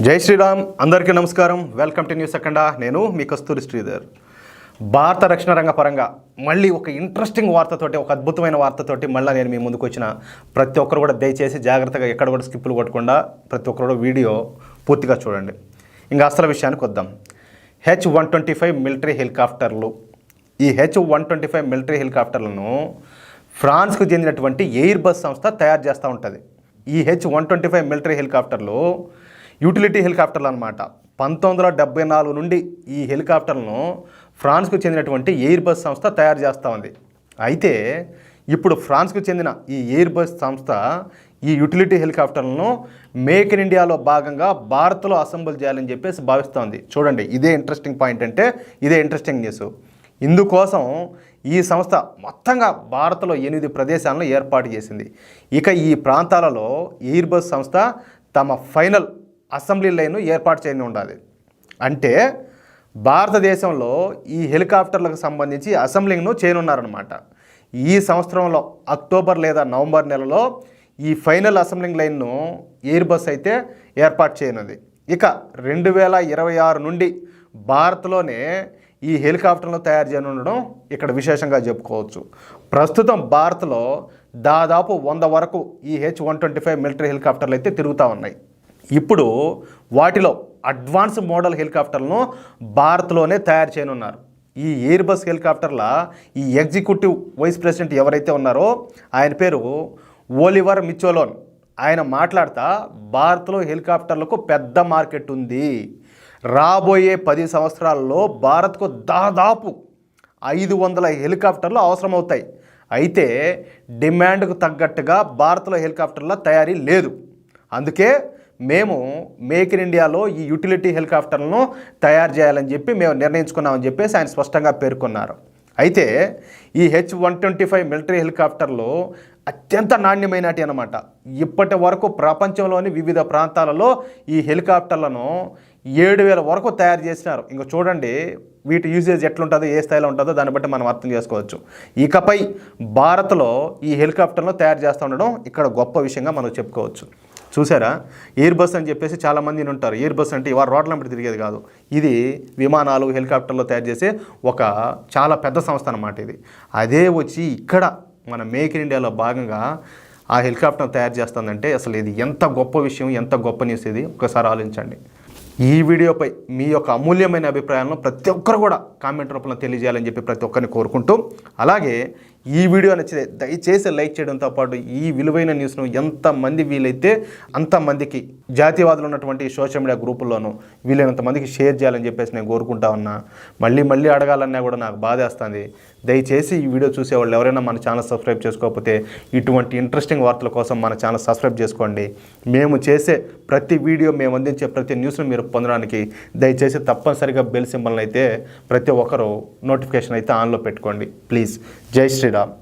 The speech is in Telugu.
జై శ్రీరామ్. అందరికీ నమస్కారం. వెల్కమ్ టు న్యూస్ అఖండ. నేను మీ కస్తూరి శ్రీధర్. భారత రక్షణ రంగ పరంగా మళ్ళీ ఒక ఇంట్రెస్టింగ్ వార్తతోటి, ఒక అద్భుతమైన వార్తతోటి మళ్ళీ నేను మీ ముందుకు వచ్చిన. ప్రతి ఒక్కరు కూడా దయచేసి జాగ్రత్తగా ఎక్కడ కూడా స్కిప్పులు కొట్టకుండా ప్రతి ఒక్కరు కూడా వీడియో పూర్తిగా చూడండి. ఇంకా అసలు విషయానికి వద్దాం. H-125 మిలిటరీ హెలికాప్టర్లు. ఈ H-125 మిలిటరీ హెలికాప్టర్లను ఫ్రాన్స్కు చెందినటువంటి ఎయిర్ బస్ సంస్థ తయారు చేస్తూ ఉంటుంది. ఈ H-125 మిలిటరీ హెలికాప్టర్లు యూటిలిటీ హెలికాప్టర్లు అనమాట. 1974 నుండి ఈ హెలికాప్టర్లను ఫ్రాన్స్కు చెందినటువంటి ఎయిర్ బస్ సంస్థ తయారు చేస్తూ ఉంది. అయితే ఇప్పుడు ఫ్రాన్స్కు చెందిన ఈ ఎయిర్ బస్ సంస్థ ఈ యూటిలిటీ హెలికాప్టర్లను మేక్ ఇన్ ఇండియాలో భాగంగా భారత్లో అసెంబుల్ చేయాలని చెప్పేసి భావిస్తోంది. చూడండి, ఇదే ఇంట్రెస్టింగ్ పాయింట్, అంటే ఇదే ఇంట్రెస్టింగ్ న్యూస్. ఇందుకోసం ఈ సంస్థ మొత్తంగా భారత్లో 8 ప్రదేశాలను ఏర్పాటు చేసింది. ఇక ఈ ప్రాంతాలలో ఎయిర్ బస్ సంస్థ తమ ఫైనల్ అసెంబ్లీ లైన్ను ఏర్పాటు చేయని ఉండాలి. అంటే భారతదేశంలో ఈ హెలికాప్టర్లకు సంబంధించి అసెంబ్లింగ్ను చేయనున్నారనమాట. ఈ సంవత్సరంలో అక్టోబర్ లేదా నవంబర్ నెలలో ఈ ఫైనల్ అసెంబ్లింగ్ లైన్ను ఎయిర్ బస్ అయితే ఏర్పాటు చేయనుంది. ఇక 2026 నుండి భారత్లోనే ఈ హెలికాప్టర్లను తయారు చేయనుండడం ఇక్కడ విశేషంగా చెప్పుకోవచ్చు. ప్రస్తుతం భారత్లో దాదాపు 100 వరకు ఈ H-125 మిలిటరీ హెలికాప్టర్లు అయితే తిరుగుతూ ఉన్నాయి. ఇప్పుడు వాటిలో అడ్వాన్స్ మోడల్ హెలికాప్టర్లను భారత్లోనే తయారు చేయనున్నారు. ఈ ఎయిర్ బస్ హెలికాప్టర్ల ఈ ఎగ్జిక్యూటివ్ వైస్ ప్రెసిడెంట్ ఎవరైతే ఉన్నారో ఆయన పేరు ఓలివర్ మిచోలోన్. ఆయన మాట్లాడుతూ భారత్లో హెలికాప్టర్లకు పెద్ద మార్కెట్ ఉంది. రాబోయే 10 సంవత్సరాల్లో భారత్కు దాదాపు 500 హెలికాప్టర్లు అవసరమవుతాయి. అయితే డిమాండ్కు తగ్గట్టుగా భారత్లో హెలికాప్టర్ల తయారీ లేదు. అందుకే మేము మేక్ ఇన్ ఇండియాలో ఈ యూటిలిటీ హెలికాప్టర్లను తయారు చేయాలని చెప్పి మేము నిర్ణయించుకున్నామని చెప్పేసి ఆయన స్పష్టంగా పేర్కొన్నారు. అయితే ఈ H-125 మిలిటరీ హెలికాప్టర్లు అత్యంత నాణ్యమైనటి అన్నమాట. ఇప్పటి వరకు ప్రపంచంలోని వివిధ ప్రాంతాలలో ఈ హెలికాప్టర్లను 7,000 వరకు తయారు చేసినారు. ఇంకా చూడండి వీటి యూసేజ్ ఎట్లుంటుందో, ఏ స్థాయిలో ఉంటుందో దాన్ని బట్టి మనం అర్థం చేసుకోవచ్చు. ఇకపై భారత్లో ఈ హెలికాప్టర్లను తయారు చేస్తూ ఉండడం ఇక్కడ గొప్ప విషయంగా మనం చెప్పుకోవచ్చు. చూసారా, ఎయిర్ బస్ అని చెప్పేసి చాలామంది ఉంటారు. ఎయిర్ బస్ అంటే ఇవాళ రోడ్ల మీద తిరిగేది కాదు. ఇది విమానాలు, హెలికాప్టర్లు తయారు చేసే ఒక చాలా పెద్ద సంస్థ అన్నమాట ఇది. అదే వచ్చి ఇక్కడ మన మేక్ ఇన్ ఇండియాలో భాగంగా ఆ హెలికాప్టర్ తయారు చేస్తుందంటే అసలు ఇది ఎంత గొప్ప విషయం, ఎంత గొప్ప న్యూస్ ఇది ఒకసారి ఆలోచించండి. ఈ వీడియోపై మీ యొక్క అమూల్యమైన అభిప్రాయాలను ప్రతి ఒక్కరు కూడా కామెంట్ రూపంలో తెలియజేయాలని చెప్పి ప్రతి ఒక్కరిని కోరుకుంటూ, అలాగే ఈ వీడియో నచ్చితే దయచేసి లైక్ చేయడంతో పాటు ఈ విలువైన న్యూస్ను ఎంతమంది వీలైతే అంతమందికి జాతీయవాదులు ఉన్నటువంటి సోషల్ మీడియా గ్రూపుల్లోనూ వీలైనంత మందికి షేర్ చేయాలని చెప్పేసి నేను కోరుకుంటా ఉన్నా. మళ్ళీ అడగాలన్నా కూడా నాకు బాధేస్తుంది. దయచేసి ఈ వీడియో చూసేవాళ్ళు ఎవరైనా మన ఛానల్ సబ్స్క్రైబ్ చేసుకోకపోతే ఇటువంటి ఇంట్రెస్టింగ్ వార్తల కోసం మన ఛానల్ సబ్స్క్రైబ్ చేసుకోండి. మేము చేసే ప్రతి వీడియో, మేము అందించే ప్రతి న్యూస్ను మీరు పొందడానికి దయచేసి తప్పనిసరిగా బెల్ సింబల్ని అయితే ప్రతి ఒక్కరు నోటిఫికేషన్ అయితే ఆన్లో పెట్టుకోండి ప్లీజ్. జై శ్రీరామ్.